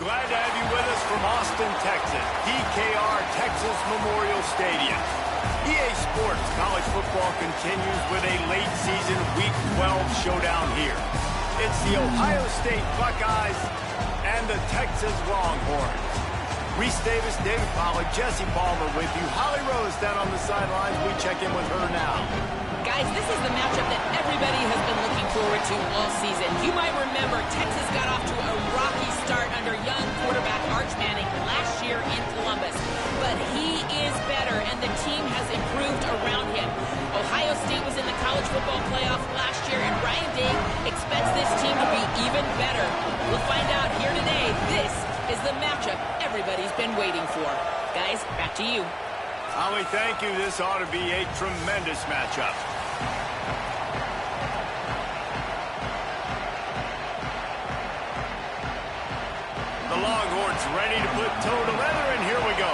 Glad to have you with us from Austin, Texas, DKR Texas Memorial Stadium. EA Sports College Football continues with a late season Week 12 showdown here. It's the Ohio State Buckeyes and the Texas Longhorns. Reese Davis, David Pollack, Jesse Palmer with you. Holly Rose down on the sidelines. We check in with her now. Guys, this is the matchup that everybody has been looking forward to all season. You might remember Texas got off to a rocky start under young quarterback Arch Manning last year in Columbus. But he is better, and the team has improved around him. Ohio State was in the college football playoff last year, and Ryan Day expects this team to be even better. We'll find out here today. This is the matchup everybody's been waiting for. Guys, back to you. Holly, thank you. This ought to be a tremendous matchup. The Longhorns ready to put toe to leather, and here we go.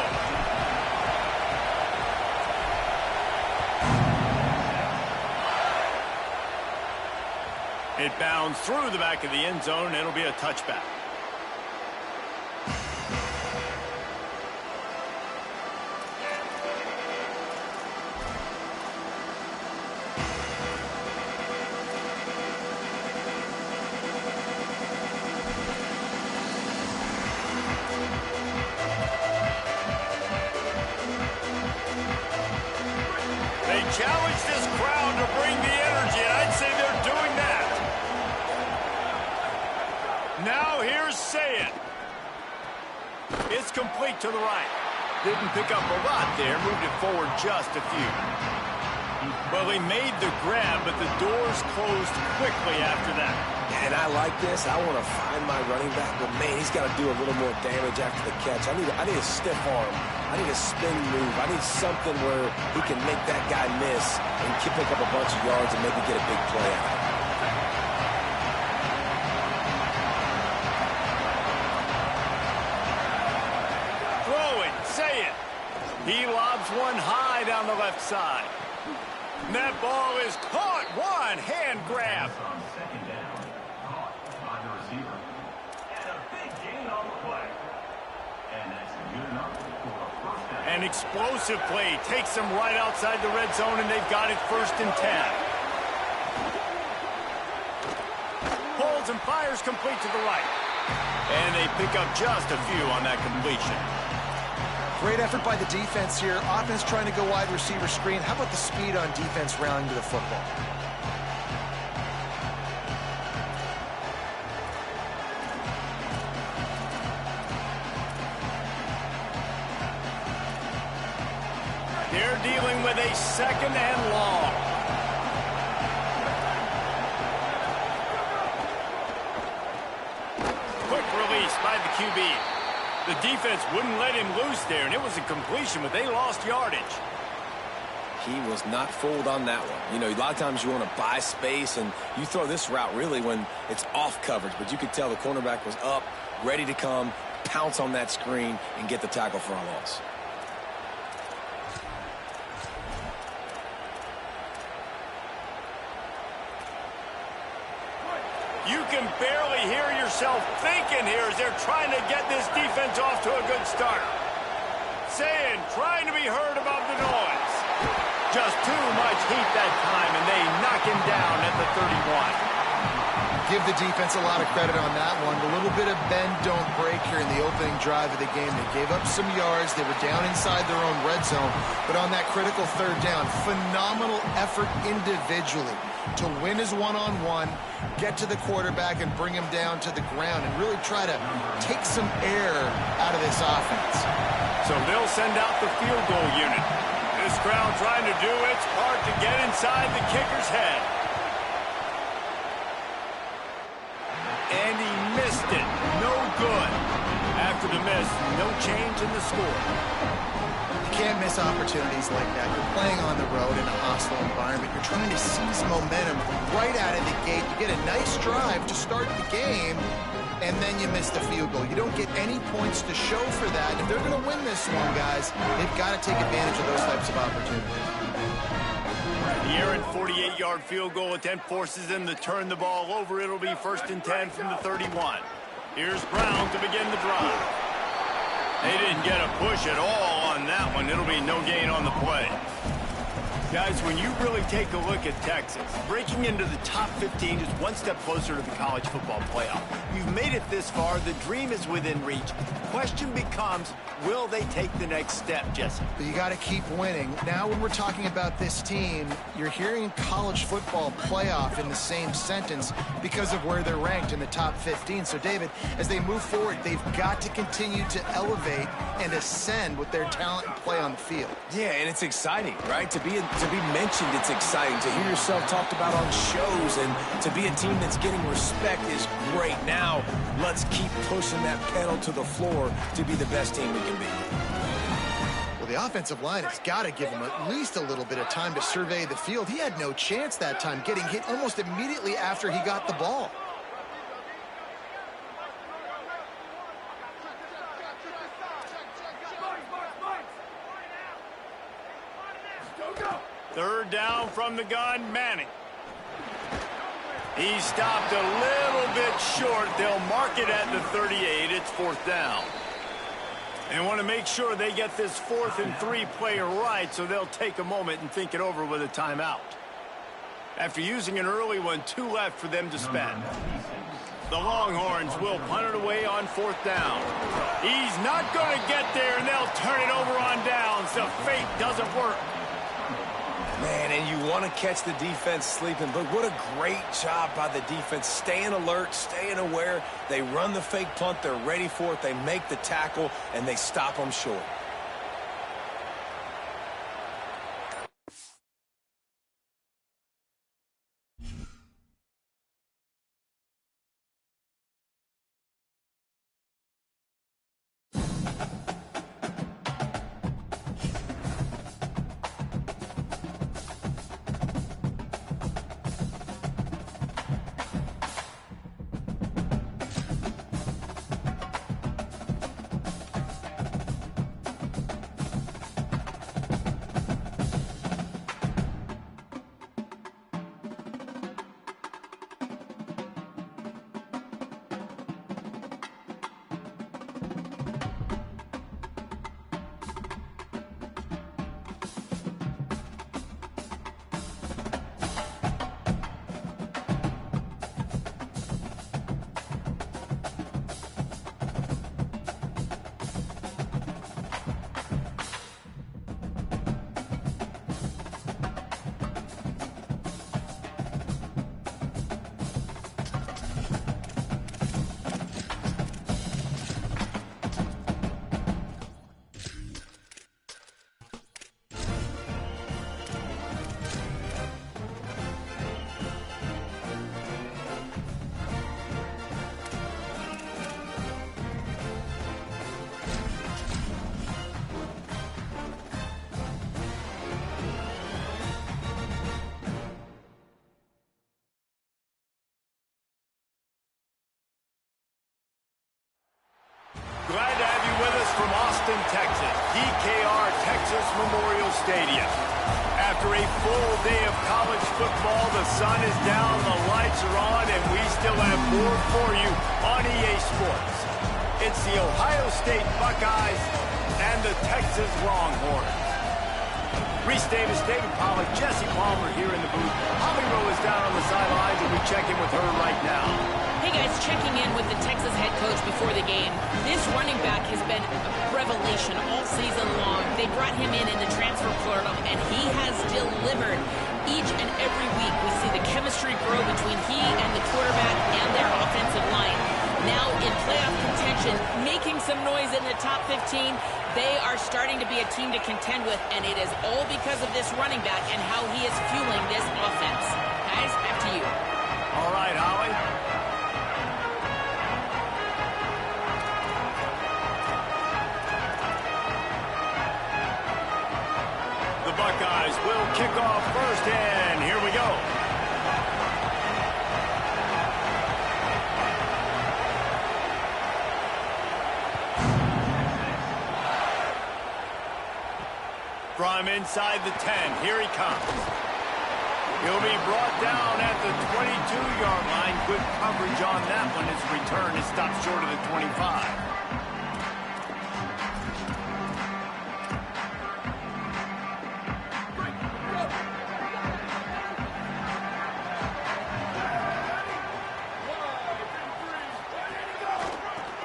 It bounds through the back of the end zone. It'll be a touchback. They challenge this crowd to bring the energy, and I'd say they're doing that. Now here's Say It. It's complete to the right. Didn't pick up a lot there, moved it forward just a few. Well, he made the grab, but the doors closed quickly after that. And I like this. I want to find my running back, but man, he's got to do a little more damage after the catch. I need a stiff arm. I need a spin move. I need something where he can make that guy miss and pick up a bunch of yards and maybe get a big play out of it. Say it. He lobs one high down the left side. And that ball is caught. One hand grab. An explosive play takes them right outside the red zone, and they've got it 1st and 10. Holds and fires complete to the right. And they pick up just a few on that completion. Great effort by the defense here. Offense trying to go wide receiver screen. How about the speed on defense rounding to the football? They're dealing with a 2nd and long. Quick release by the QB. The defense wouldn't let him loose there, and it was a completion, but they lost yardage. He was not fooled on that one. You know, a lot of times you want to buy space, and you throw this route really when it's off coverage, but you could tell the cornerback was up, ready to come, pounce on that screen, and get the tackle for a loss. You can barely hear yourself thinking here as they're trying to get this defense off to a good start. Saying, trying to be heard above the noise. Just too much heat that time, and they knock him down at the 31. Give the defense a lot of credit on that one. A little bit of bend, don't break here in the opening drive of the game. They gave up some yards. They were down inside their own red zone. But on that critical 3rd down, phenomenal effort individually to win his one-on-one, get to the quarterback and bring him down to the ground and really try to take some air out of this offense. So they'll send out the field goal unit. This crowd trying to do its part to get inside the kicker's head. And he missed it. No good. After the miss, no change in the score. You can't miss opportunities like that. You're playing on the road in a hostile environment. You're trying to seize momentum right out of the gate. You get a nice drive to start the game, and then you miss the field goal. You don't get any points to show for that. If they're going to win this one, guys, they've got to take advantage of those types of opportunities. The errant 48-yard field goal attempt forces them to turn the ball over. It'll be 1st and 10 from the 31. Here's Brown to begin the drive. They didn't get a push at all on that one. It'll be no gain on the play. Guys, when you really take a look at Texas, breaking into the top 15 is one step closer to the college football playoff. You've made it this far. The dream is within reach. Question becomes, will they take the next step, Jesse? But you got to keep winning. Now when we're talking about this team, you're hearing college football playoff in the same sentence because of where they're ranked in the top 15. So, David, as they move forward, they've got to continue to elevate and ascend with their talent and play on the field. Yeah, and it's exciting, right? To be mentioned, it's exciting. To hear yourself talked about on shows and to be a team that's getting respect is great. Now, let's keep pushing that pedal to the floor to be the best team we can be. Well, the offensive line has got to give him at least a little bit of time to survey the field. He had no chance that time, getting hit almost immediately after he got the ball. Third down from the gun, Manning. He stopped a little bit short. They'll mark it at the 38. It's fourth down. They want to make sure they get this 4th and 3 play right, so they'll take a moment and think it over with a timeout. After using an early one, 2 left for them to spend. The Longhorns will punt it away on 4th down. He's not going to get there, and they'll turn it over on downs. The fake doesn't work. Man, and you want to catch the defense sleeping, but what a great job by the defense. Staying alert, staying aware. They run the fake punt. They're ready for it. They make the tackle, and they stop them short. Glad to have you with us from Austin, Texas, DKR Texas Memorial Stadium. After a full day of college football, the sun is down, the lights are on, and we still have more for you on EA Sports. It's the Ohio State Buckeyes and the Texas Longhorns. Reese Davis, David Pollack, Jesse Palmer here in the booth. Holly Rowe is down on the sidelines, and we check in with her right now. Hey guys, checking in with the Texas head coach before the game. This running back has been a revelation all season long. They brought him in the transfer portal, and he has delivered. Each and every week, we see the chemistry grow between he and the quarterback and their offensive line. Now in playoff contention, making some noise in the top 15, they are starting to be a team to contend with, and it is all because of this running back and how he is fueling this offense. Guys, back to you. All right, Holly. The Buckeyes will kick off first, and here we go. From inside the 10, here he comes. He'll be brought down at the 22-yard line. Good coverage on that one. His return is stopped short of the 25.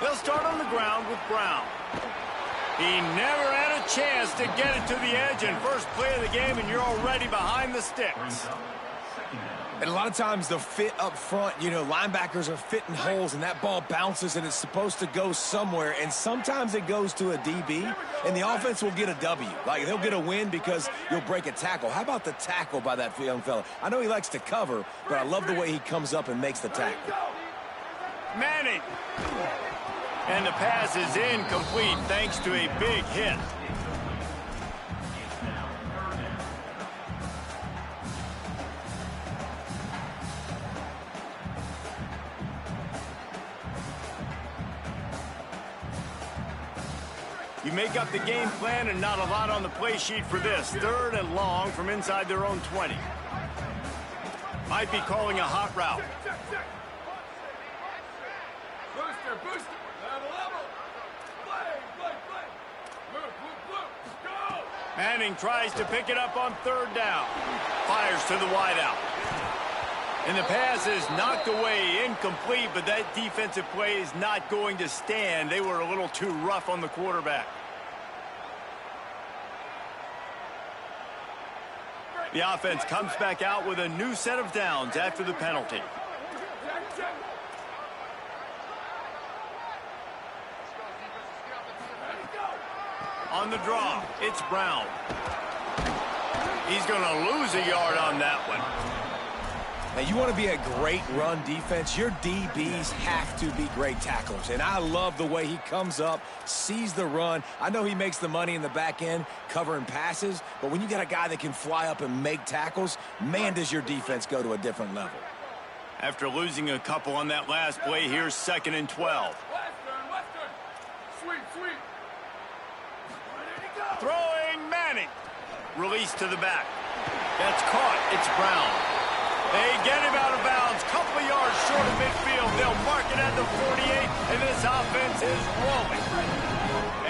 They'll start on the ground with Brown. He never had a chance to get it to the edge, and first play of the game, and you're already behind the sticks. And a lot of times the fit up front, you know, linebackers are fitting holes, and that ball bounces, and it's supposed to go somewhere, and sometimes it goes to a DB, and the offense will get a W. Like, they'll get a win because you'll break a tackle. How about the tackle by that young fella? I know he likes to cover, but I love the way he comes up and makes the tackle. Manning. And the pass is incomplete thanks to a big hit. You make up the game plan and not a lot on the play sheet for this. 3rd and long from inside their own 20. Might be calling a hot route. Booster. Manning tries to pick it up on 3rd down. Fires to the wideout. And the pass is knocked away, incomplete, but that defensive play is not going to stand. They were a little too rough on the quarterback. The offense comes back out with a new set of downs after the penalty. On the draw, it's Brown. He's going to lose a yard on that one. Now, you want to be a great run defense, your DBs have to be great tacklers. And I love the way he comes up, sees the run. I know he makes the money in the back end covering passes, but when you got a guy that can fly up and make tackles, man, does your defense go to a different level. After losing a couple on that last play, here's 2nd and 12. Sweet. Throwing Manning. Release to the back. That's caught. It's Brown. They get him out of bounds. Couple of yards short of midfield. They'll mark it at the 48, and this offense is rolling.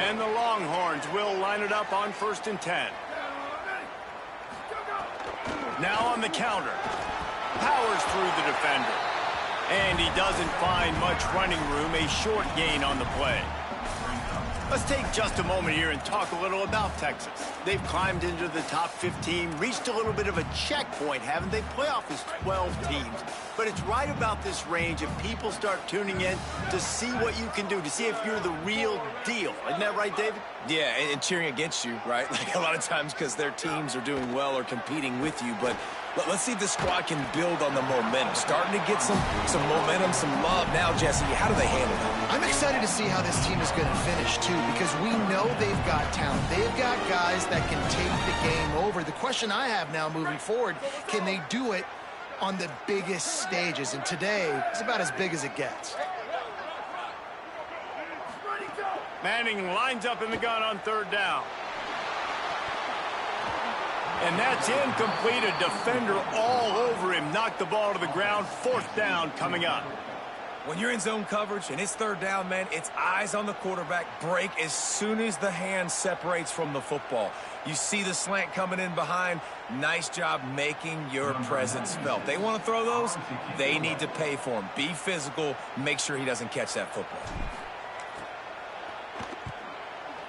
And the Longhorns will line it up on 1st and 10. Now on the counter. Powers through the defender. And he doesn't find much running room. A short gain on the play. Let's take just a moment here and talk a little about Texas. They've climbed into the top 15, reached a little bit of a checkpoint, haven't they? Playoff is 12 teams. But it's right about this range if people start tuning in to see what you can do, to see if you're the real deal. Isn't that right, David? Yeah, and cheering against you, right? Like a lot of times because their teams are doing well or competing with you. But let's see if the squad can build on the momentum. Starting to get some momentum, some love. Now, Jesse, how do they handle that? I'm excited to see how this team is going to finish, too, because we know they've got talent. They've got guys that can take the game over. The question I have now moving forward, can they do it on the biggest stages? And today is about as big as it gets. Manning lines up in the gun on 3rd down. And that's incomplete. A defender all over him. Knocked the ball to the ground. 4th down coming up. When you're in zone coverage and it's 3rd down, man, it's eyes on the quarterback. Break as soon as the hand separates from the football. You see the slant coming in behind. Nice job making your presence felt. They want to throw those. They need to pay for them. Be physical. Make sure he doesn't catch that football.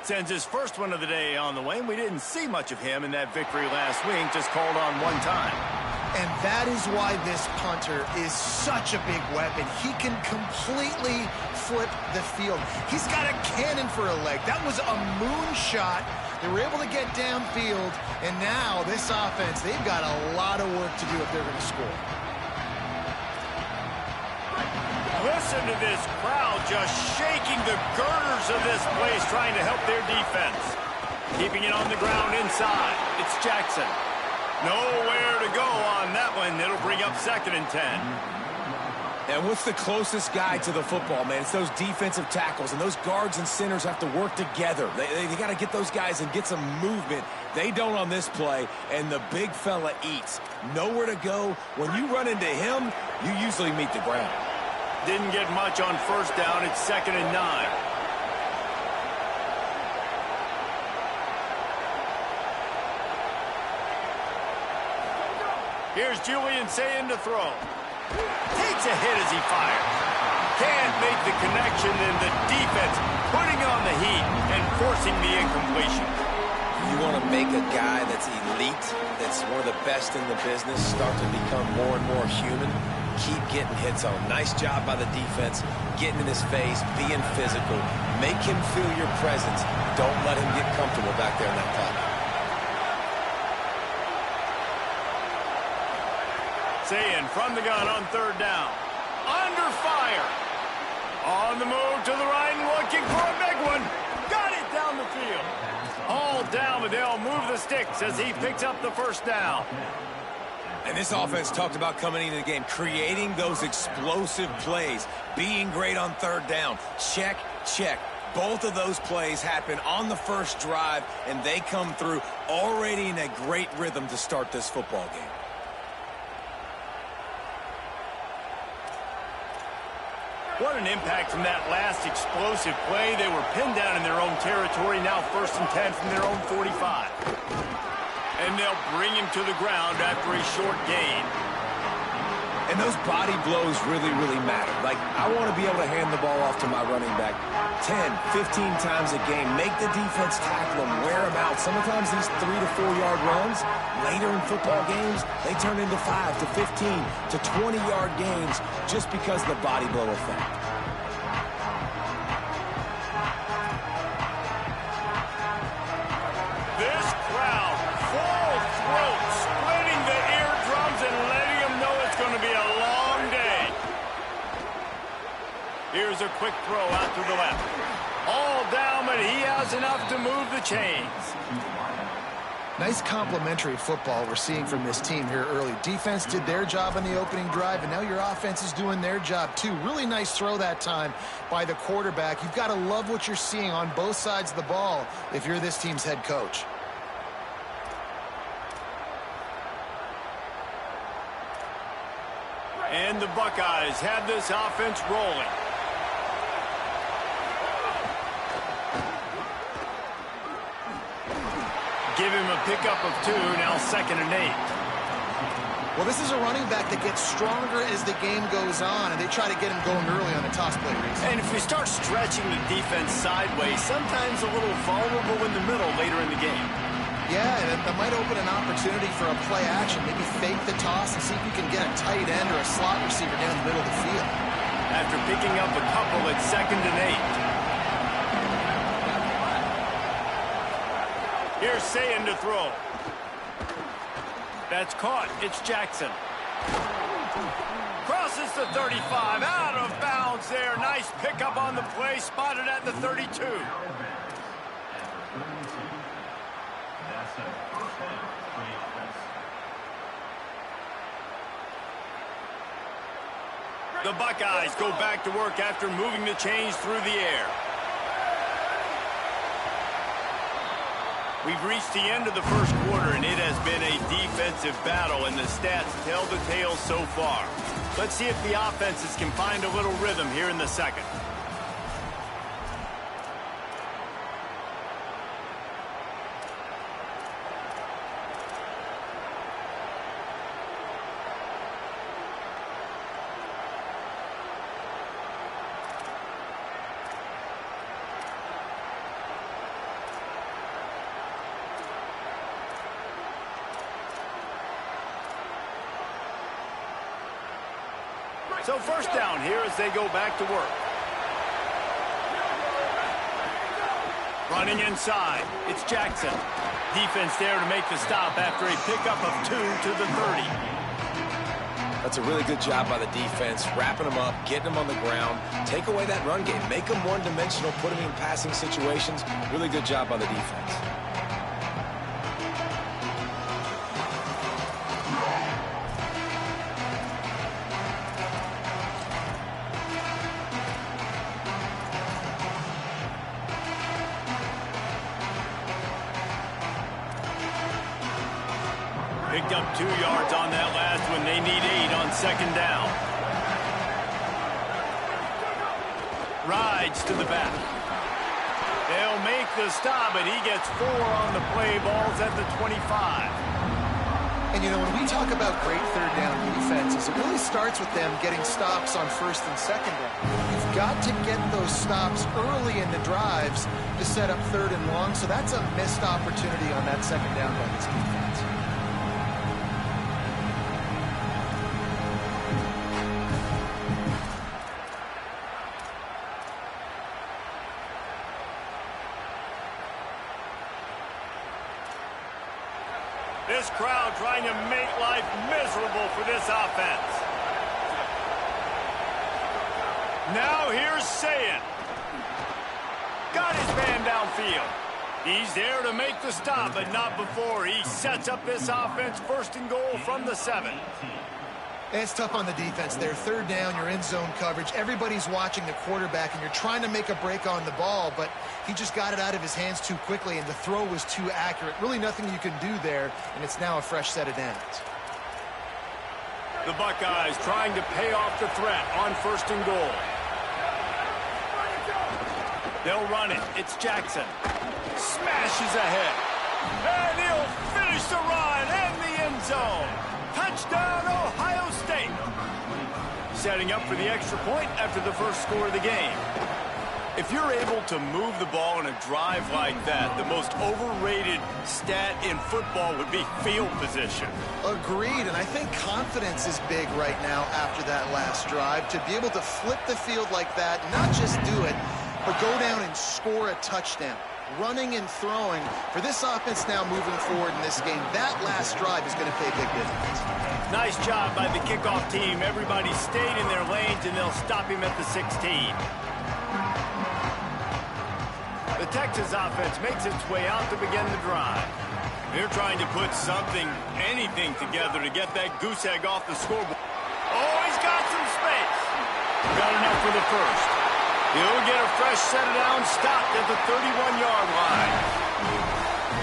Sends his first one of the day on the way, and we didn't see much of him in that victory last week, just called on 1 time. And that is why this punter is such a big weapon. He can completely flip the field. He's got a cannon for a leg. That was a moonshot. They were able to get downfield, and now this offense, they've got a lot of work to do if they're going to score. Listen to this crowd just shaking the girders of this place, trying to help their defense. Keeping it on the ground inside. It's Jackson. Nowhere to go on that one. It'll bring up 2nd and 10. And what's the closest guy to the football, man? It's those defensive tackles, and those guards and centers have to work together. They got to get those guys and get some movement. They don't on this play, and the big fella eats. Nowhere to go. When you run into him, you usually meet the ground. Didn't get much on first down. It's 2nd and 9. Here's Julian saying to throw. Takes a hit as he fires. Can't make the connection, and the defense putting on the heat and forcing the incompletion. You want to make a guy that's elite, that's one of the best in the business, start to become more and more human. Keep getting hits on him. Nice job by the defense, getting in his face, being physical. Make him feel your presence. Don't let him get comfortable back there in that pocket. Saying from the gun on 3rd down. Under fire. On the move to the right and looking for a big one. Got it down the field. All down, but they'll move the sticks as he picks up the 1st down. And this offense talked about coming into the game, creating those explosive plays, being great on 3rd down. Check, check. Both of those plays happen on the first drive, and they come through already in a great rhythm to start this football game. What an impact from that last explosive play. They were pinned down in their own territory, now 1st and 10 from their own 45. And they'll bring him to the ground after a short gain. And those body blows really, really matter. Like, I want to be able to hand the ball off to my running back 10, 15 times a game. Make the defense tackle him, wear him out. Sometimes these 3 to 4 yard runs, later in football games, they turn into 5 to 15 to 20 yard gains just because of the body blow effect. This crowd, full throat, splitting the eardrums and letting them know it's going to be a long day. Here's a quick throw out to the left. All down, but he has enough to move the chains. Nice complementary football we're seeing from this team here early. Defense did their job on the opening drive, and now your offense is doing their job too. Really nice throw that time by the quarterback. You've got to love what you're seeing on both sides of the ball if you're this team's head coach. And the Buckeyes have this offense rolling. Give him a pickup of 2, now 2nd and 8. Well, this is a running back that gets stronger as the game goes on, and they try to get him going early on the toss play, Reese. And if we start stretching the defense sideways, sometimes a little vulnerable in the middle later in the game. Yeah, and that might open an opportunity for a play action. Maybe fake the toss and see if you can get a tight end or a slot receiver down the middle of the field. After picking up a couple at 2nd and 8. Here's Sayin to throw. That's caught. It's Jackson. Crosses the 35. Out of bounds there. Nice pickup on the play. Spotted at the 32. The Buckeyes go back to work after moving the chains through the air. We've reached the end of the first quarter, and it has been a defensive battle, and the stats tell the tale so far. Let's see if the offenses can find a little rhythm here in the second. So first down here as they go back to work. Running inside, it's Jackson. Defense there to make the stop after a pickup of 2 to the 30. That's a really good job by the defense, wrapping them up, getting them on the ground. Take away that run game. Make them one-dimensional, put them in passing situations. Really good job by the defense. Picked up 2 yards on that last one. They need 8 on second down. Rides to the back. They'll make the stop, but he gets 4 on the play. Ball's at the 25. And, you know, when we talk about great third down defenses, it really starts with them getting stops on first and second down. You've got to get those stops early in the drives to set up third and long, so that's a missed opportunity on that second down by this defense. This crowd trying to make life miserable for this offense. Now here's Ncaa. Got his man downfield. He's there to make the stop, but not before. He sets up this offense first and goal from the 7. It's tough on the defense there. Third down, you're in zone coverage. Everybody's watching the quarterback, and you're trying to make a break on the ball, but he just got it out of his hands too quickly, and the throw was too accurate. Really nothing you can do there, and it's now a fresh set of downs. The Buckeyes trying to pay off the threat on first and goal. They'll run it. It's Jackson. Smashes ahead. And he'll finish the run in the end zone. Touchdown, Ohio State. Setting up for the extra point after the first score of the game. If you're able to move the ball in a drive like that, the most overrated stat in football would be field position. Agreed, and I think confidence is big right now after that last drive. To be able to flip the field like that, not just do it, but go down and score a touchdown. Running and throwing for this offense now moving forward in this game. That last drive is going to pay big dividends. Nice job by the kickoff team. Everybody stayed in their lanes, and they'll stop him at the 16. The Texas offense makes its way out to begin the drive. They're trying to put something, anything together to get that goose egg off the scoreboard. Oh, he's got some space. Got enough for the first. He'll get a fresh set of downs stopped at the 31-yard line.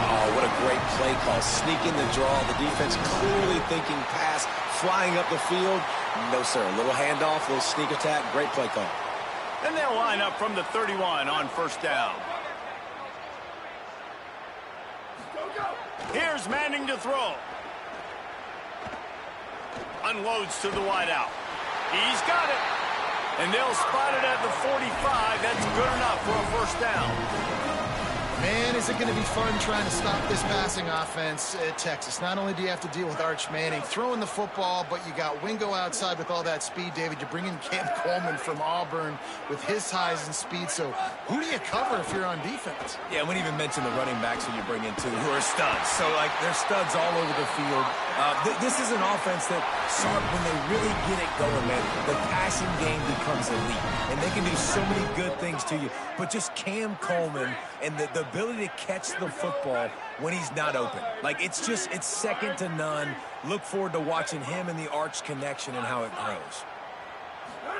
Oh, what a great play call. Sneaking the draw. The defense clearly thinking pass, flying up the field. No, sir. A little handoff, a little sneak attack. Great play call. And they'll line up from the 31 on first down. Here's Manning to throw. Unloads to the wideout. He's got it. And they'll spot it at the 45. That's good enough for a first down. Man, is it going to be fun trying to stop this passing offense at Texas. Not only do you have to deal with Arch Manning throwing the football, but you got Wingo outside with all that speed, David. You bring in Cam Coleman from Auburn with his size and speed. So who do you cover if you're on defense? Yeah, we didn't even mention the running backs who you bring in, too, who are studs. So, like, they're studs all over the field. This is an offense that, Sharp, when they really get it going, man, the passing game becomes elite. And they can do so many good things to you. But just Cam Coleman and the ability to catch the football when he's not open. Like, it's second to none. Look forward to watching him and the Arch connection and how it grows.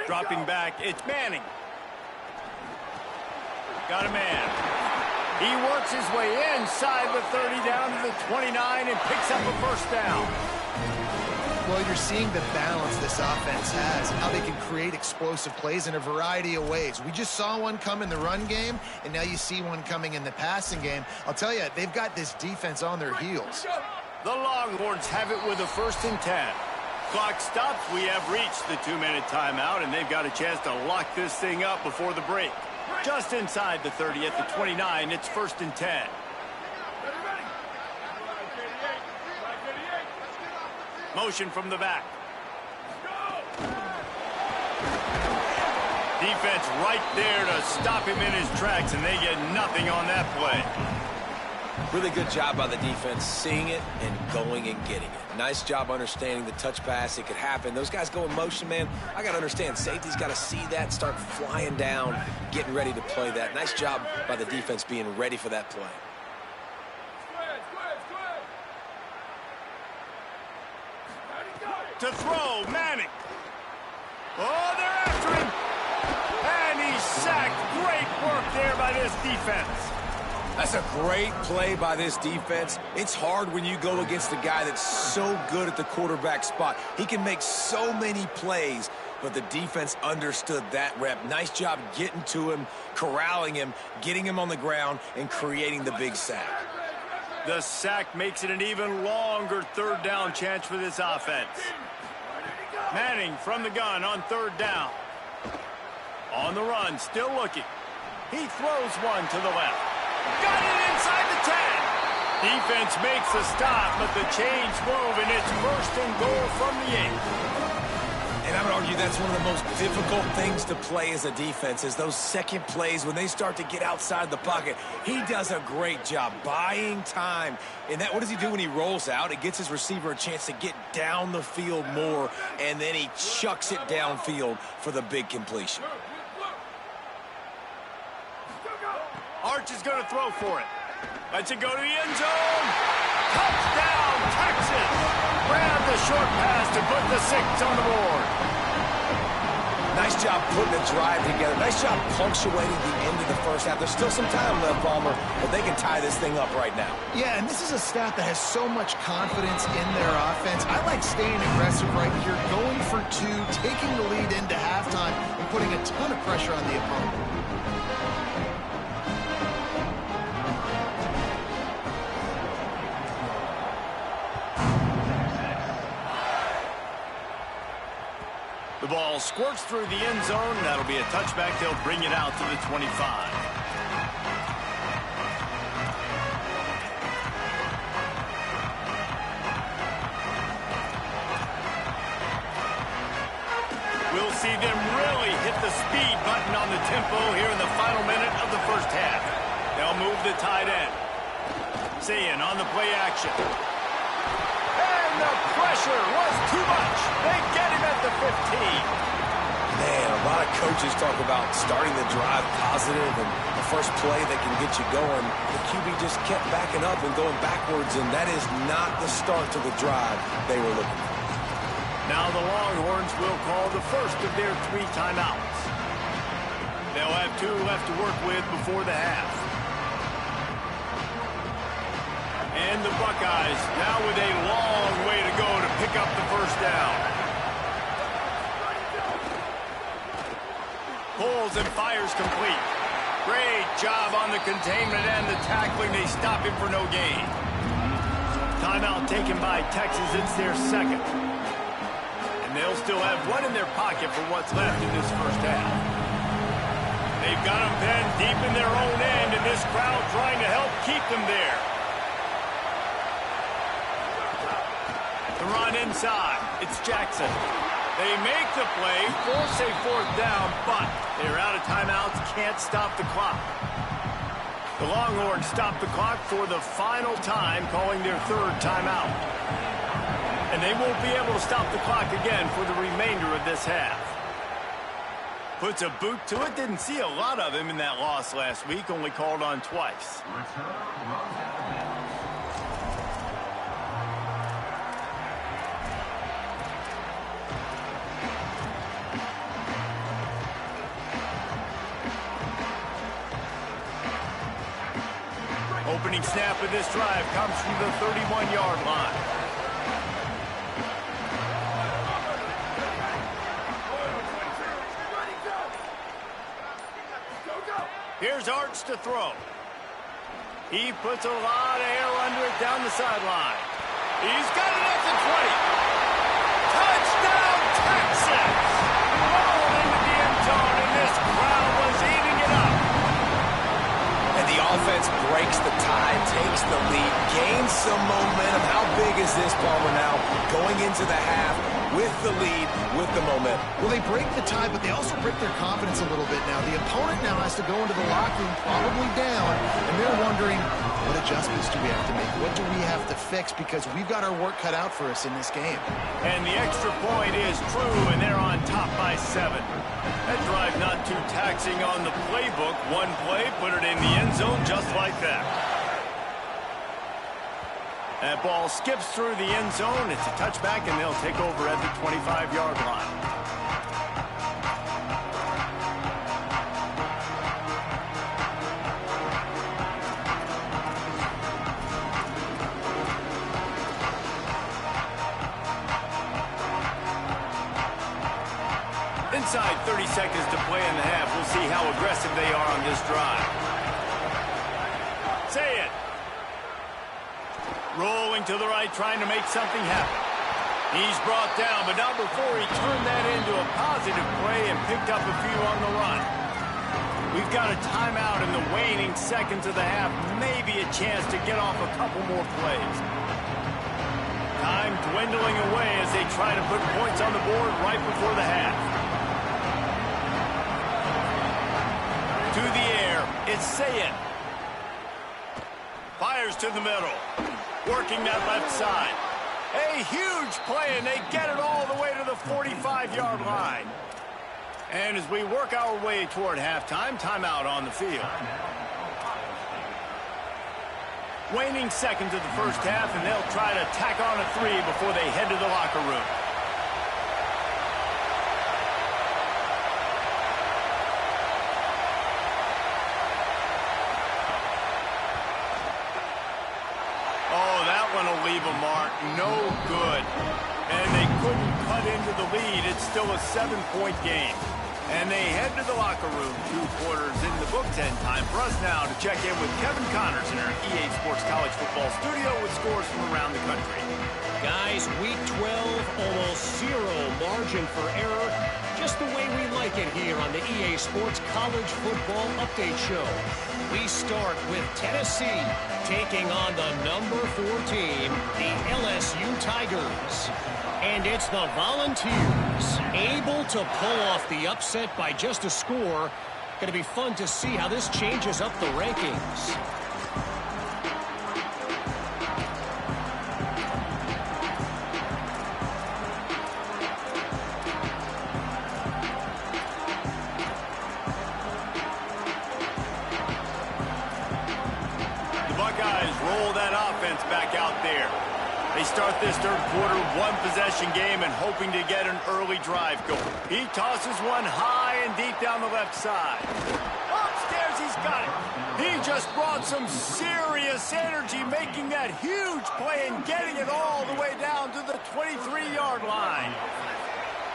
Dropping back, it's Manning. Got a man. He works his way inside the 30 down to the 29 and picks up a first down. Well, you're seeing the balance this offense has, how they can create explosive plays in a variety of ways. We just saw one come in the run game, and now you see one coming in the passing game. I'll tell you, they've got this defense on their heels. The Longhorns have it with a 1st and 10. Clock stops. We have reached the 2-minute timeout, and they've got a chance to lock this thing up before the break. Just inside the 30 at the 29, it's 1st and 10. Motion from the back. Defense right there to stop him in his tracks, and they get nothing on that play. Really good job by the defense, seeing it and going and getting it. Nice job understanding the touch pass. It could happen. Those guys go in motion, man. I got to understand, safety's got to see that, start flying down, getting ready to play that. Nice job by the defense being ready for that play. To throw, Manning. Oh, they're after him. And he's sacked. Great work there by this defense. That's a great play by this defense. It's hard when you go against a guy that's so good at the quarterback spot. He can make so many plays, but the defense understood that rep. Nice job getting to him, corralling him, getting him on the ground, and creating the big sack. The sack makes it an even longer third down chance for this offense. Manning from the gun on third down. On the run, still looking. He throws one to the left. Got it inside the 10. Defense makes a stop, but the chains move, and it's first and goal from the 8. And I would argue that's one of the most difficult things to play as a defense is those second plays when they start to get outside the pocket. He does a great job buying time. And what does he do when he rolls out? It gets his receiver a chance to get down the field more, and then he chucks it downfield for the big completion. Arch is going to throw for it. Lets it go to the end zone. Touchdown, Texas! Grab the short pass to put the 6 on the board. Nice job putting the drive together. Nice job punctuating the end of the first half. There's still some time left, Palmer, but they can tie this thing up right now. Yeah, and this is a staff that has so much confidence in their offense. I like staying aggressive right here, going for 2, taking the lead into halftime, and putting a ton of pressure on the opponent. The ball squirts through the end zone. That'll be a touchback. They'll bring it out to the 25. We'll see them really hit the speed button on the tempo here in the final minute of the first half. They'll move the tight end. Sayin on the play action. And the pressure was too much. They get him at the 15. Man, a lot of coaches talk about starting the drive positive and the first play that can get you going. The QB just kept backing up and going backwards, and that is not the start to the drive they were looking for. Now the Longhorns will call the first of their 3 timeouts. They'll have 2 left to work with before the half. And the Buckeyes now with a long way to go to pick up the first down. Pulls and fires complete. Great job on the containment and the tackling. They stop him for no gain. Timeout taken by Texas. It's their second. And they'll still have 1 in their pocket for what's left in this first half. They've got them pinned deep in their own end, and this crowd trying to help keep them there. The run inside. It's Jackson. They make the play, force a 4th down, but they're out of timeouts, can't stop the clock. The Longhorns stop the clock for the final time, calling their 3rd timeout. And they won't be able to stop the clock again for the remainder of this half. Puts a boot to it. Didn't see a lot of him in that loss last week, only called on twice. Opening snap of this drive comes from the 31-yard line. Here's Arch to throw. He puts a lot of air under it down the sideline. He's got it at the 20. Touchdown, Texas! Rolled into the end zone, and this crowd was eating it up. And the offense breaks the tie, takes the lead, gains some momentum. How big is this, Palmer, now? Going into the half with the lead, with the momentum. Well, they break the tie, but they also break their confidence a little bit now. The opponent now has to go into the locker room probably down, and they're wondering, what adjustments do we have to make? What do we have to fix? Because we've got our work cut out for us in this game. And the extra point is true, and they're on top by 7. That drive not too taxing on the playbook. One play, put it in the end zone just like that. That ball skips through the end zone. It's a touchback, and they'll take over at the 25-yard line. Inside 30 seconds to play in the half. We'll see how aggressive they are on this drive. Say it. Rolling to the right, trying to make something happen. He's brought down, but not before he turned that into a positive play and picked up a few on the run. We've got a timeout in the waning seconds of the half. Maybe a chance to get off a couple more plays. Time dwindling away as they try to put points on the board right before the half. To the air, it's Ncaa. Fires to the middle. Working that left side. A huge play, and they get it all the way to the 45-yard line. And as we work our way toward halftime, timeout on the field. Waning seconds of the first half, and they'll try to tack on a 3 before they head to the locker room. Oh, that one will leave a mark. No good. And they couldn't cut into the lead. It's still a 7-point game. And they head to the locker room. 2 quarters in the books, and time for us now to check in with Kevin Connors in our EA Sports College Football studio with scores from around the country. Guys, week 12, almost 0 margin for error. Just the way we like it here on the EA Sports College Football Update Show. We start with Tennessee taking on the number 4 team, the LSU Tigers. And it's the Volunteers able to pull off the upset by just a score. Going to be fun to see how this changes up the rankings. The Buckeyes roll that offense back out there. They start this third quarter, 1-possession game, and hoping to get an early drive going. He tosses one high and deep down the left side. Upstairs, he's got it. He just brought some serious energy, making that huge play and getting it all the way down to the 23-yard line.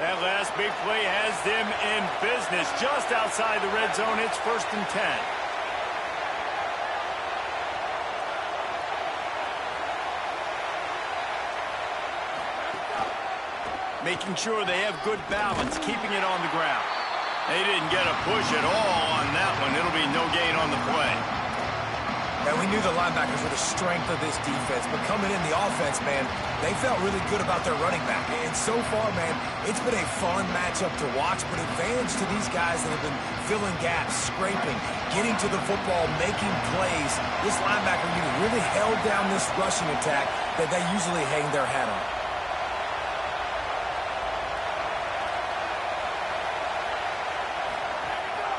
That last big play has them in business just outside the red zone. It's 1st and 10. Making sure they have good balance, keeping it on the ground. They didn't get a push at all on that one. It'll be no gain on the play. And we knew the linebackers were the strength of this defense, but coming in the offense, man, they felt really good about their running back. And so far, man, it's been a fun matchup to watch, but advantage to these guys that have been filling gaps, scraping, getting to the football, making plays. This linebacker unit really held down this rushing attack that they usually hang their hat on.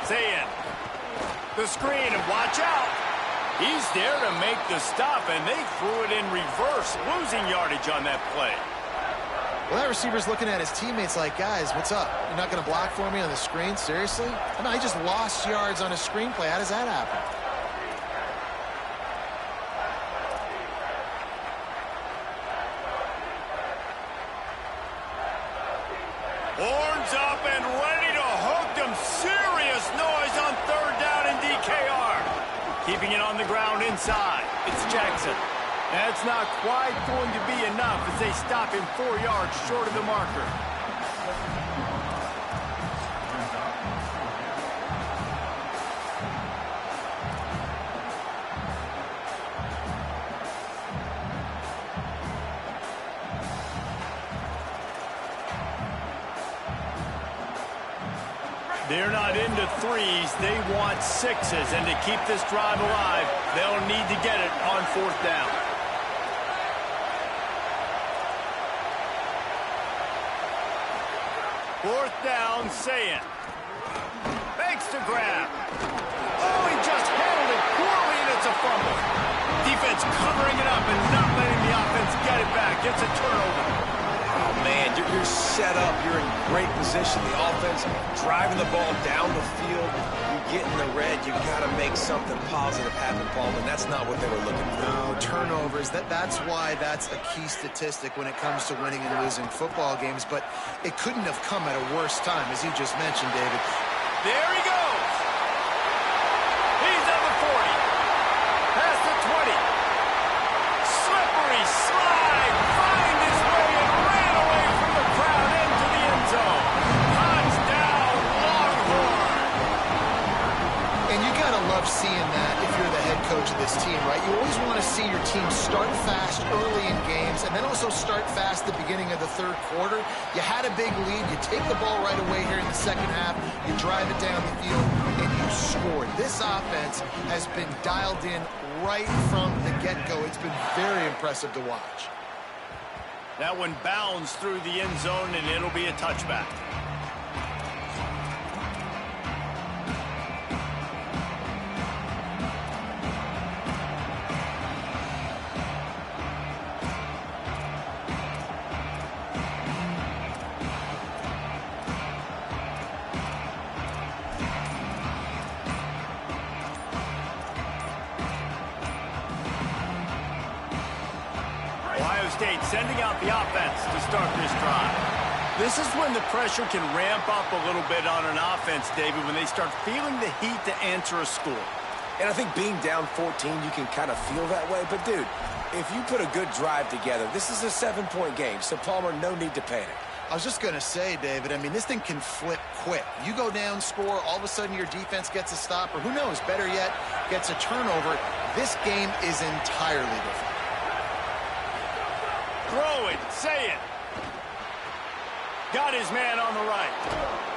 Ncaa. The screen, and watch out. He's there to make the stop, and they threw it in reverse, losing yardage on that play. Well, that receiver's looking at his teammates like, guys, what's up? You're not going to block for me on the screen? Seriously? I mean, I just lost yards on a screenplay. How does that happen? Horns up and ready to hook them. Serious noise on 3rd down in DKR. Keeping it on the ground inside. It's Jackson. That's not quite going to be enough as they stop him 4 yards short of the marker. They're not into 3s. They want 6s. And to keep this drive alive, they'll need to get it on 4th down. Fourth down, Ncaa. Makes the grab. Oh, he just handled it poorly, and it's a fumble. Defense covering it up and not letting the offense get it back. Gets a turnover. man, you're set up. You're in great position. The offense driving the ball down the field. You get in the red, you got to make something positive happen, Paul, and that's not what they were looking for. No, turnovers. That's why that's a key statistic when it comes to winning and losing football games, but it couldn't have come at a worse time, as you just mentioned, David. There he goes. He's at the 40. Past the 20. Slippery slide. Find his way and ran away from the crowd into the end zone. Touchdown, Longhorn. And you got to love seeing that if you're the head coach of this team, right? You always want to see your team start fast early in games and then also start fast at the beginning of the third quarter. You had a big lead. You take the ball right away here in the second half. You drive it down the field, and you scored. This offense has been dialed in right from the get-go. It's been very impressive to watch. That one bounds through the end zone, and it'll be a touchback. Ohio State sending out the offense to start this drive. This is when the pressure can ramp up a little bit on an offense, David, when they start feeling the heat to answer a score. And I think being down 14, you can kind of feel that way. But, dude, if you put a good drive together, this is a 7-point game. So, Palmer, no need to panic. I was just going to say, David, I mean, this thing can flip quick. You go down, score, all of a sudden your defense gets a stop, or who knows, better yet, gets a turnover. This game is entirely different. Throw it, say it. Got his man on the right.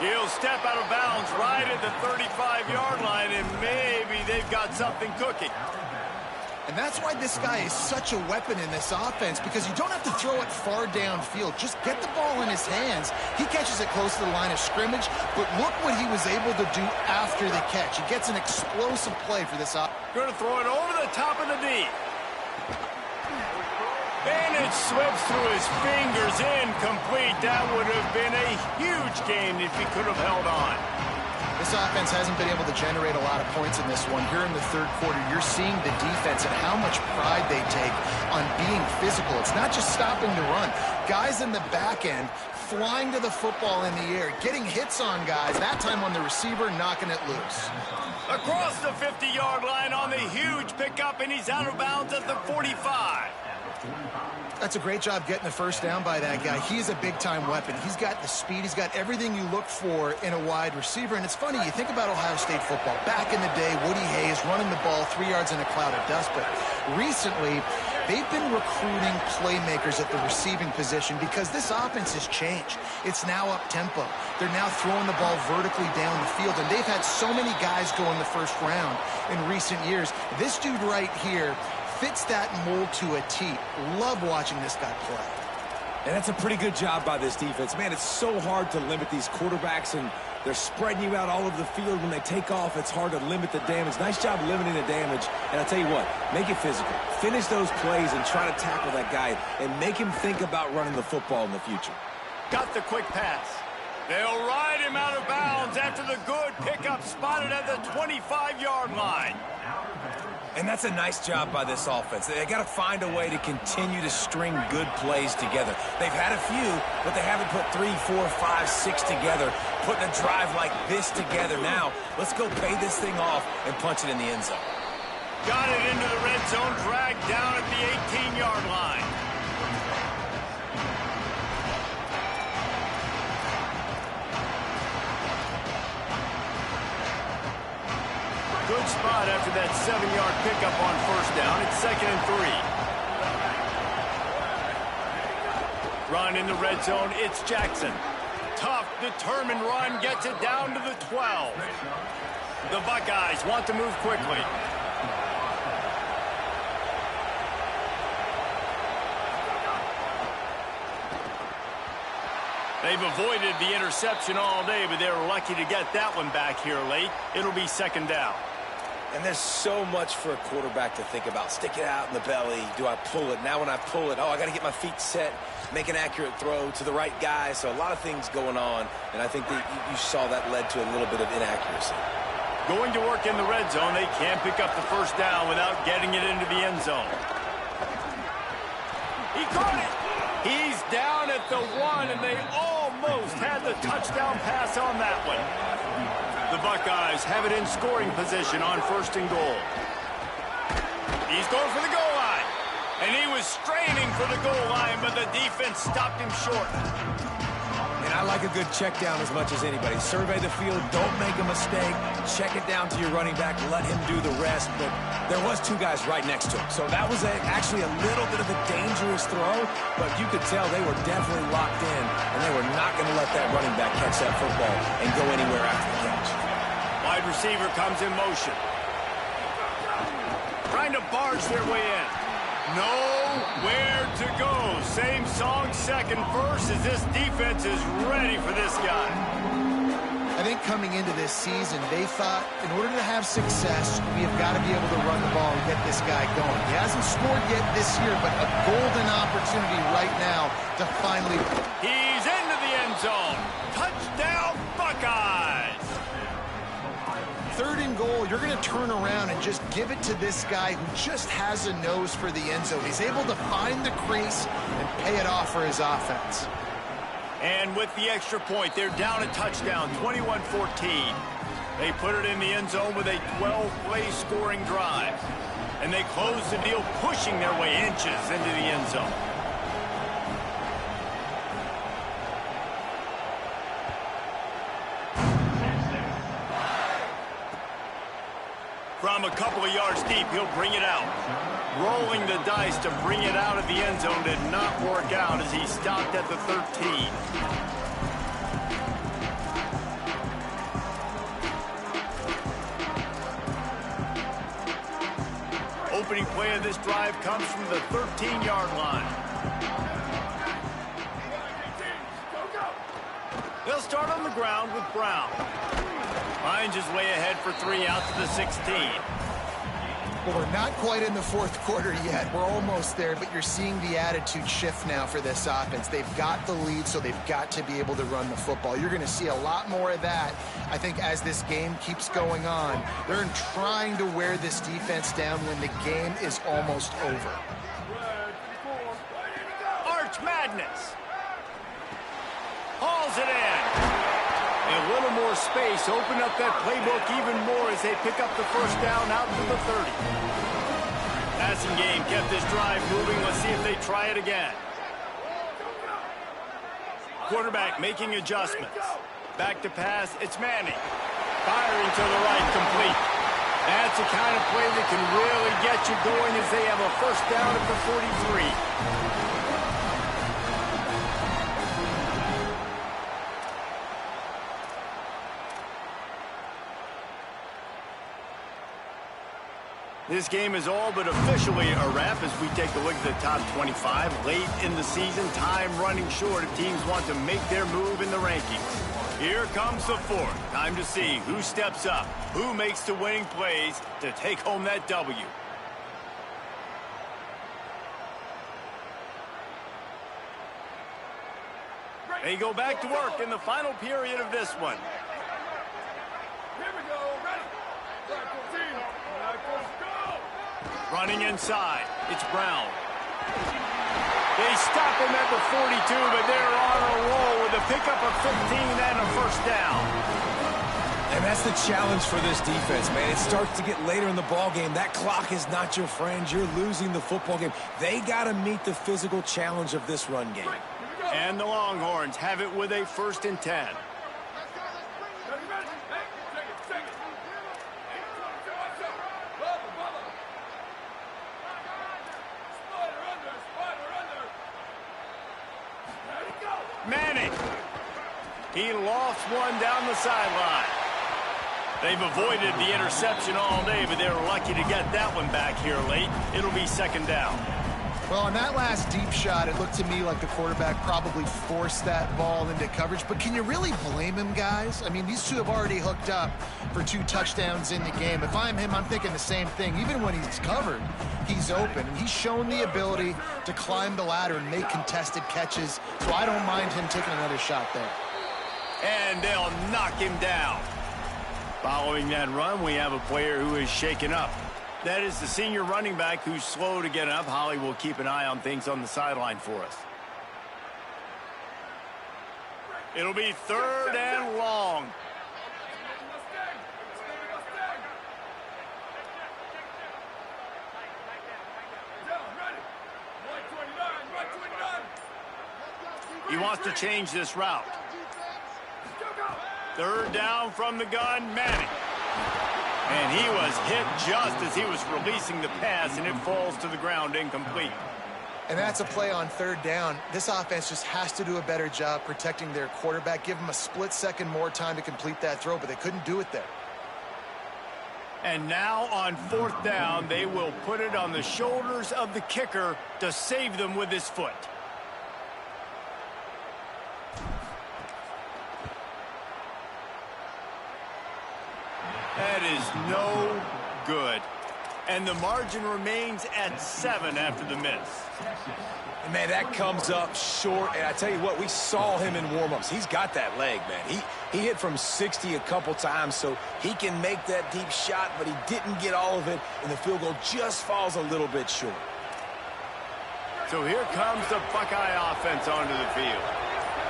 He'll step out of bounds right at the 35-yard line, and maybe they've got something cooking. And that's why this guy is such a weapon in this offense, because you don't have to throw it far downfield. Just get the ball in his hands. He catches it close to the line of scrimmage, but look what he was able to do after the catch. He gets an explosive play for this offense. Going to throw it over the top of the D. And it slips through his fingers, incomplete. That would have been a huge gain if he could have held on. This offense hasn't been able to generate a lot of points in this one. Here in the third quarter, you're seeing the defense and how much pride they take on being physical. It's not just stopping to run. Guys in the back end flying to the football in the air, getting hits on guys, that time on the receiver, knocking it loose. Across the 50-yard line on the huge pickup, and he's out of bounds at the 45. That's a great job getting the first down by that guy. He's a big-time weapon. He's got the speed. He's got everything you look for in a wide receiver. And it's funny, you think about Ohio State football. Back in the day, Woody Hayes running the ball 3 yards in a cloud of dust. But recently, they've been recruiting playmakers at the receiving position because this offense has changed. It's now up-tempo. They're now throwing the ball vertically down the field. And they've had so many guys go in the first round in recent years. This dude right here fits that mold to a T. Love watching this guy play. And that's a pretty good job by this defense. Man, it's so hard to limit these quarterbacks, and they're spreading you out all over the field. When they take off, it's hard to limit the damage. Nice job limiting the damage. And I'll tell you what, make it physical. Finish those plays and try to tackle that guy and make him think about running the football in the future. Got the quick pass. They'll ride him out of bounds after the good pickup spotted at the 25-yard line. And that's a nice job by this offense. They got to find a way to continue to string good plays together. They've had a few, but they haven't put 3, 4, 5, 6 together, putting a drive like this together. Now, let's go pay this thing off and punch it in the end zone. Got it into the red zone, dragged down at the 18-yard line. Good spot after that 7-yard pickup on first down. It's 2nd and 3. Run in the red zone. It's Jackson. Tough, determined run. Gets it down to the 12. The Buckeyes want to move quickly. They've avoided the interception all day, but they're lucky to get that one back here late. It'll be 2nd down. And there's so much for a quarterback to think about. Stick it out in the belly. Do I pull it? Now when I pull it, I got to get my feet set, make an accurate throw to the right guy. So a lot of things going on, and I think that you saw that led to a little bit of inaccuracy. Going to work in the red zone, they can't pick up the first down without getting it into the end zone. He caught it. He's down at the 1, and they almost had the touchdown pass on that one. The Buckeyes have it in scoring position on 1st and goal. He's going for the goal line. And he was straining for the goal line, but the defense stopped him short. And I like a good check down as much as anybody. Survey the field, don't make a mistake. Check it down to your running back, let him do the rest. But there was 2 guys right next to him. So that was actually a little bit of a dangerous throw, but you could tell they were definitely locked in, and they were not going to let that running back catch that football and go anywhere after the catch. Wide receiver comes in motion. Trying to barge their way in. Nowhere to go. Same song, second verse, as this defense is ready for this guy. I think coming into this season, they thought in order to have success, we have got to be able to run the ball and get this guy going. He hasn't scored yet this year, but a golden opportunity right now to finally... He's into the end zone. Touchdown, Buckeyes. 3rd and goal, you're going to turn around and just give it to this guy who just has a nose for the end zone. He's able to find the crease and pay it off for his offense. And with the extra point, they're down a touchdown, 21-14. They put it in the end zone with a 12-play scoring drive. And they close the deal, pushing their way inches into the end zone. From a couple of yards deep, he'll bring it out. Rolling the dice to bring it out of the end zone did not work out as he stopped at the 13. Opening play of this drive comes from the 13-yard line. They'll start on the ground with Brown. Finds his way ahead for 3 out to the 16. Well, we're not quite in the 4th quarter yet. We're almost there, but you're seeing the attitude shift now for this offense. They've got the lead, so they've got to be able to run the football. You're going to see a lot more of that, I think, as this game keeps going on. They're trying to wear this defense down when the game is almost over. Arch Madness. Hauls it in. A little more space, open up that playbook even more as they pick up the first down out to the 30. Passing game kept this drive moving. Let's see if they try it again. Quarterback making adjustments. Back to pass, it's Manning. Firing to the right, complete. That's the kind of play that can really get you going as they have a first down at the 43. This game is all but officially a wrap as we take a look at the top 25. Late in the season, time running short if teams want to make their move in the rankings. Here comes the 4th. Time to see who steps up, who makes the winning plays to take home that W. They go back to work in the final period of this one. Here we go. Ready. Black 14. Black 14. Running inside, it's Brown. They stop him at the 42, but they're on a roll with a pickup of 15 and a first down. And that's the challenge for this defense, man. It starts to get later in the ball game. That clock is not your friend. You're losing the football game. They got to meet the physical challenge of this run game. And the Longhorns have it with a 1st and 10. Manning. He lofts one down the sideline. They've avoided the interception all day, but they're lucky to get that one back here late. It'll be 2nd down. Well, on that last deep shot, it looked to me like the quarterback probably forced that ball into coverage. But can you really blame him, guys? I mean, these two have already hooked up for 2 touchdowns in the game. If I'm him, I'm thinking the same thing. Even when he's covered, he's open. And he's shown the ability to climb the ladder and make contested catches. So I don't mind him taking another shot there. And they'll knock him down. Following that run, we have a player who is shaken up. That is the senior running back who's slow to get up. Holly will keep an eye on things on the sideline for us. It'll be 3rd and long. He wants to change this route. 3rd down from the gun, Manning. And he was hit just as he was releasing the pass, and it falls to the ground incomplete. And that's a play on 3rd down. This offense just has to do a better job protecting their quarterback. Give him a split second more time to complete that throw, but they couldn't do it there. And now on 4th down, they will put it on the shoulders of the kicker to save them with his foot. That is no good. And the margin remains at 7 after the miss. And man, that comes up short. And I tell you what, we saw him in warm-ups. He's got that leg, man. He hit from 60 a couple times, so he can make that deep shot, but he didn't get all of it, and the field goal just falls a little bit short. So here comes the Buckeye offense onto the field.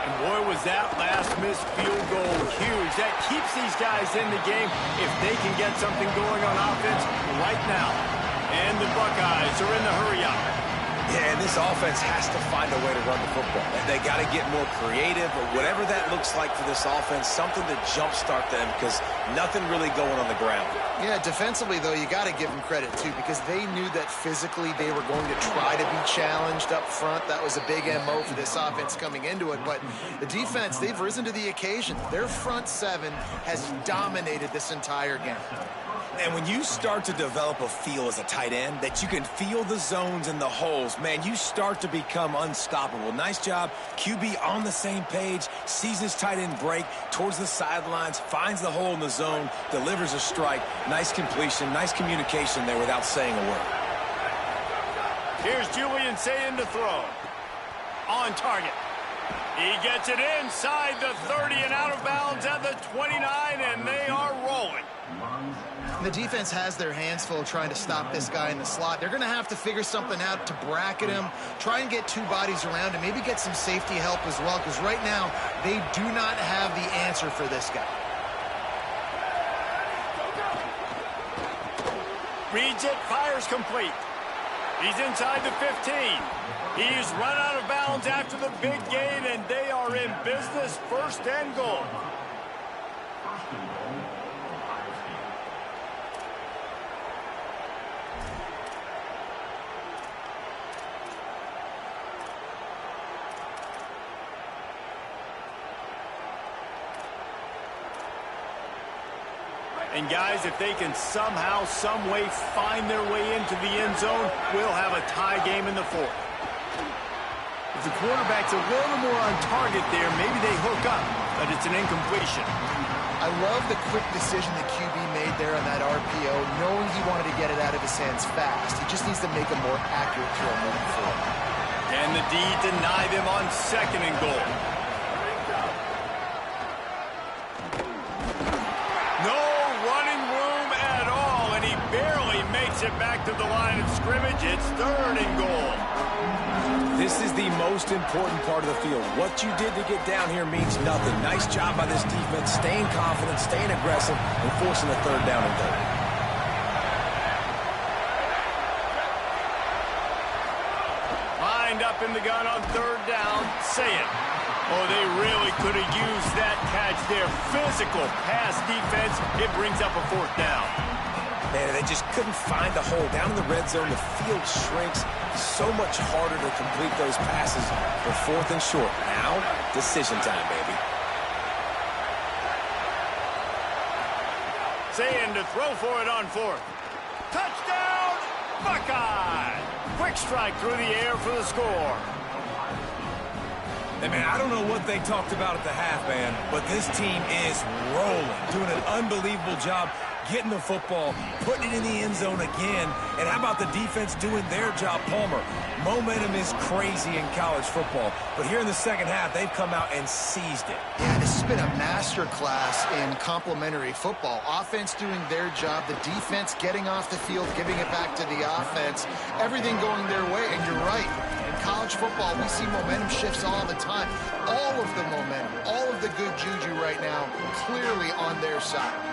And boy, was that last missed field goal huge. That keeps these guys in the game if they can get something going on offense right now. And the Buckeyes are in the hurry-up. Yeah, and this offense has to find a way to run the football. They got to get more creative, or whatever that looks like for this offense, something to jumpstart them, because nothing really going on the ground. Yeah, defensively, though, you got to give them credit, too, because they knew that physically they were going to try to be challenged up front. That was a big MO for this offense coming into it. But the defense, they've risen to the occasion. Their front 7 has dominated this entire game. And when you start to develop a feel as a tight end that you can feel the zones and the holes, man, you start to become unstoppable. Nice job. QB on the same page, sees his tight end break towards the sidelines, finds the hole in the zone, delivers a strike. Nice completion, nice communication there without saying a word. Here's Julian saying to throw. On target. He gets it inside the 30 and out of bounds at the 29, and they are rolling. The defense has their hands full trying to stop this guy in the slot. They're going to have to figure something out to bracket him, try and get 2 bodies around him, maybe get some safety help as well, because right now they do not have the answer for this guy. Reads it, fires complete. He's inside the 15. He's run out of bounds after the big gain, and they are in business. 1st and goal. And guys, if they can somehow, some way find their way into the end zone, we'll have a tie game in the 4th. If the quarterback's a little more on target there, maybe they hook up, but it's an incompletion. I love the quick decision the QB made there on that RPO, knowing he wanted to get it out of his hands fast. He just needs to make a more accurate throw moving forward. And the D deny them on 2nd and goal. It back to the line of scrimmage. It's 3rd and goal. This is the most important part of the field. What you did to get down here means nothing. Nice job by this defense, staying confident, staying aggressive, and forcing the 3rd down and goal. Lined up in the gun on 3rd down. Say it. Oh, they really could have used that catch there. Physical pass defense. It brings up a 4th down. Man, they just couldn't find the hole. Down in the red zone, the field shrinks. So much harder to complete those passes for 4th and short. Now, decision time, baby. Saying to throw for it on 4th. Touchdown, Buckeye! Quick strike through the air for the score. Hey, man, I don't know what they talked about at the half, man, but this team is rolling, doing an unbelievable job getting the football, putting it in the end zone again. And how about the defense doing their job, Palmer? Momentum is crazy in college football, but here in the second half, they've come out and seized it. Yeah, this has been a master class in complementary football. Offense doing their job, the defense getting off the field, giving it back to the offense, everything going their way. And you're right, in college football, we see momentum shifts all the time. All of the momentum, all of the good juju right now, clearly on their side.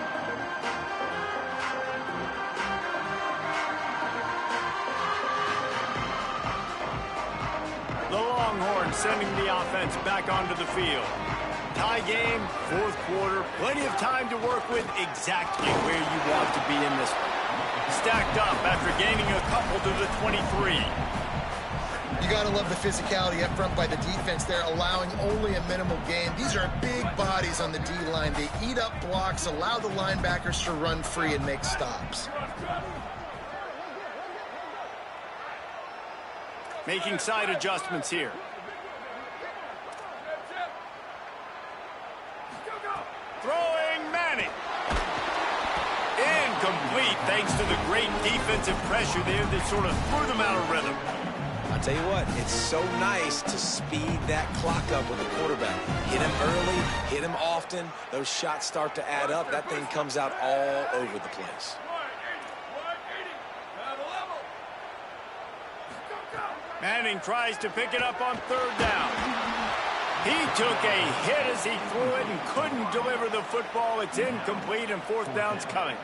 The Longhorns sending the offense back onto the field. Tie game, fourth quarter, plenty of time to work with, exactly where you want to be in this one. Stacked up after gaining a couple to the 23. You got to love the physicality up front by the defense there, allowing only a minimal gain. These are big bodies on the D-line. They eat up blocks, allow the linebackers to run free and make stops. Making side adjustments here. Throwing Manning. Incomplete thanks to the great defensive pressure there that sort of threw them out of rhythm. I'll tell you what, it's so nice to speed that clock up with the quarterback. Hit him early, hit him often. Those shots start to add up. That thing comes out all over the place. Manning tries to pick it up on third down. He took a hit as he threw it and couldn't deliver the football. It's incomplete and fourth down's coming.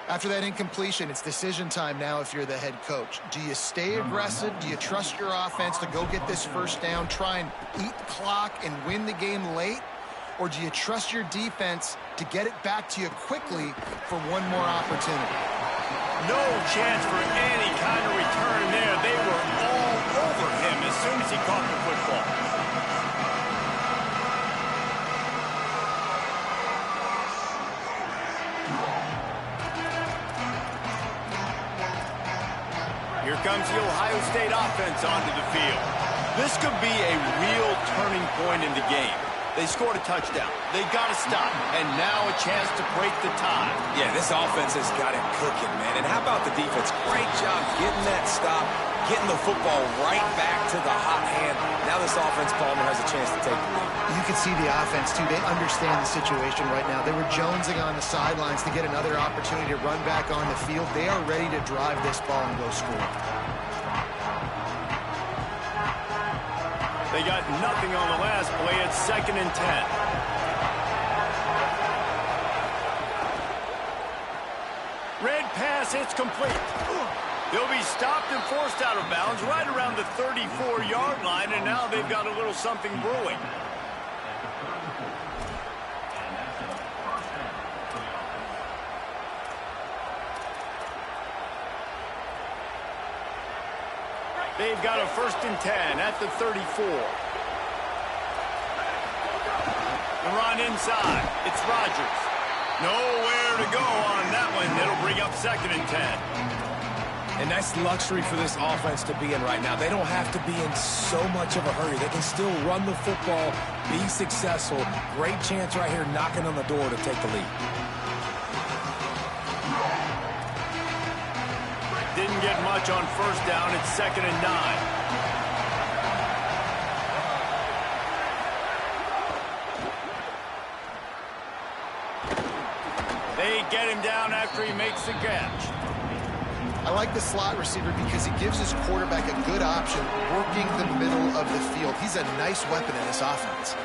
After that incompletion, it's decision time now if you're the head coach. Do you stay aggressive? Do you trust your offense to go get this first down, try and eat the clock and win the game late? Or do you trust your defense to get it back to you quickly for one more opportunity? No chance for any kind of return there. They were all over him as soon as he caught the football. Here comes the Ohio State offense onto the field. This could be a real turning point in the game. They scored a touchdown. They got to stop. And now a chance to break the tie. Yeah, this offense has got it cooking, man. And how about the defense? Great job getting that stop, getting the football right back to the hot hand. Now this offense, Palmer, has a chance to take the lead. You can see the offense, too. They understand the situation right now. They were jonesing on the sidelines to get another opportunity to run back on the field. They are ready to drive this ball and go score. They got nothing on the last play. It's 2nd and 10. Red pass, it's complete. They'll be stopped and forced out of bounds right around the 34-yard line, and now they've got a little something brewing. They've got a 1st and 10 at the 34. And run inside. It's Rodgers. Nowhere to go on that one. It'll bring up 2nd and 10. And that's luxury for this offense to be in right now. They don't have to be in so much of a hurry. They can still run the football, be successful. Great chance right here knocking on the door to take the lead. Didn't get much on 1st down. It's 2nd and 9. They get him down after he makes the catch. I like the slot receiver because he gives his quarterback a good option working the middle of the field. He's a nice weapon in this offense.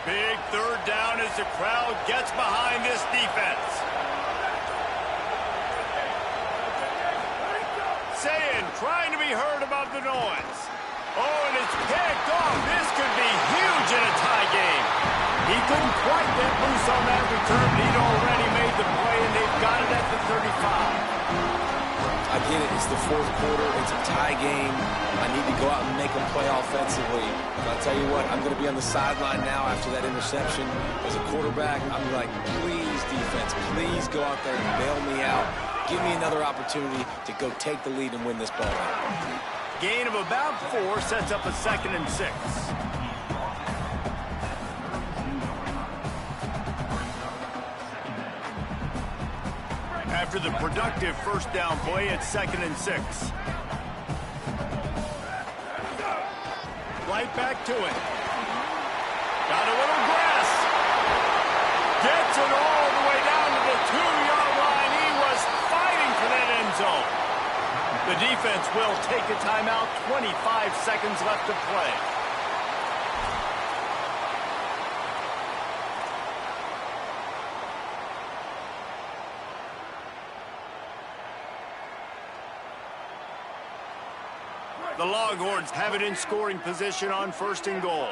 Big 3rd down as the crowd gets behind this defense. Saying, trying to be heard about the noise. Oh, and it's picked off. This could be huge in a tie game. He couldn't quite get return. He'd already made the play, and they've got it at the 35. I get it. It's the fourth quarter. It's a tie game. I need to go out and make a play offensively. But I'll tell you what, I'm going to be on the sideline now after that interception. As a quarterback, I'm like, please, defense, please go out there and bail me out. Give me another opportunity to go take the lead and win this ball game. Gain of about 4 sets up a 2nd and 6. After the productive first down play, it's 2nd and 6. Right back to it. Got a little grass. Gets it all the way down to the 2-yard line. He was fighting for that end zone. The defense will take a timeout. 25 seconds left to play. The Longhorns have it in scoring position on 1st and goal.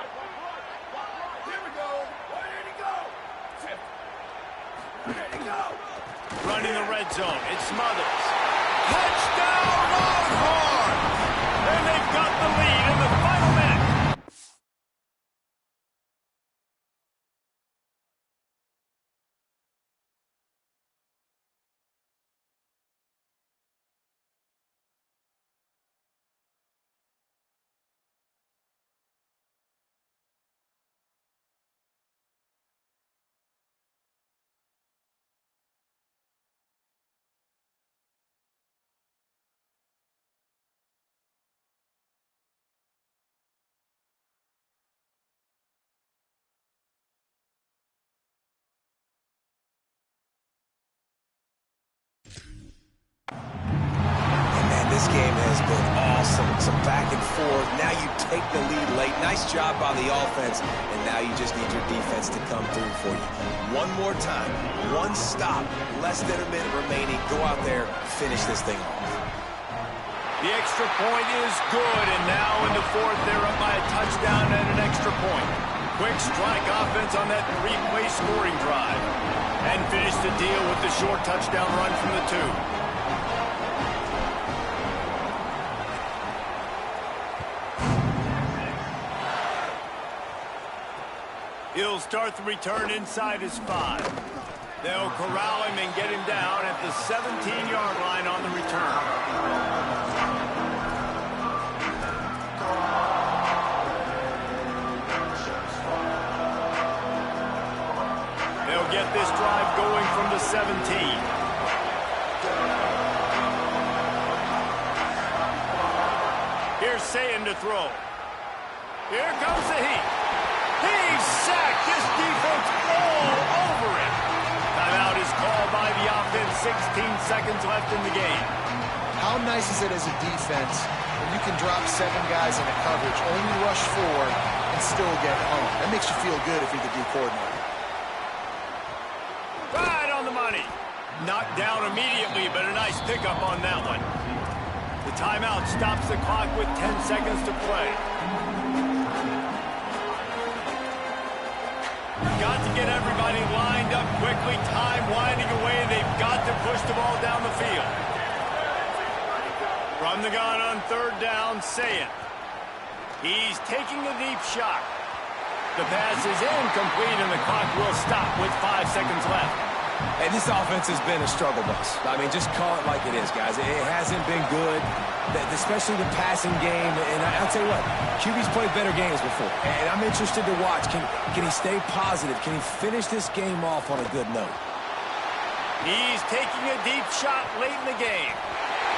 Here we go. Where did he go? Where did he go? Running the red zone. It's Smothers. Touchdown, Longhorns! And they've got the lead in the final minute. This game has been awesome. Some back and forth. Now you take the lead late. Nice job by the offense. And now you just need your defense to come through for you. One more time. One stop. Less than a minute remaining. Go out there. Finish this thing off. The extra point is good. And now in the 4th, they're up by a touchdown and an extra point. Quick strike offense on that 3-play scoring drive. And finish the deal with the short touchdown run from the 2. He'll start the return inside his 5. They'll corral him and get him down at the 17-yard line on the return. They'll get this drive going from the 17. Here's Sayin to throw. Here comes the heat. He's sacked. This defense all over him. Timeout is called by the offense. 16 seconds left in the game. How nice is it as a defense when you can drop 7 guys in a coverage, only rush 4, and still get home? That makes you feel good if you're the D coordinator. Right on the money. Knocked down immediately, but a nice pickup on that one. The timeout stops the clock with 10 seconds to play. Got to get everybody lined up quickly. Time winding away. They've got to push the ball down the field. From the gun on 3rd down, Sayin. He's taking a deep shot. The pass is incomplete, and the clock will stop with 5 seconds left. And this offense has been a struggle bus. I mean, just call it like it is, guys. It hasn't been good, especially the passing game. And I'll tell you what, QB's played better games before. And I'm interested to watch. Can he stay positive? Can he finish this game off on a good note? He's taking a deep shot late in the game.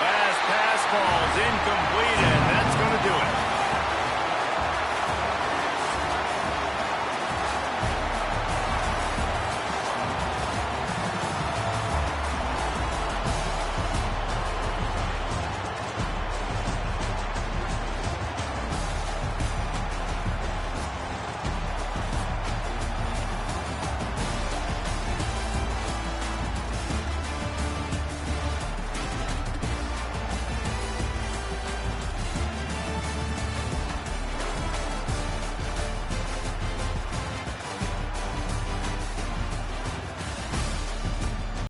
Pass falls incomplete, and that's going to do it.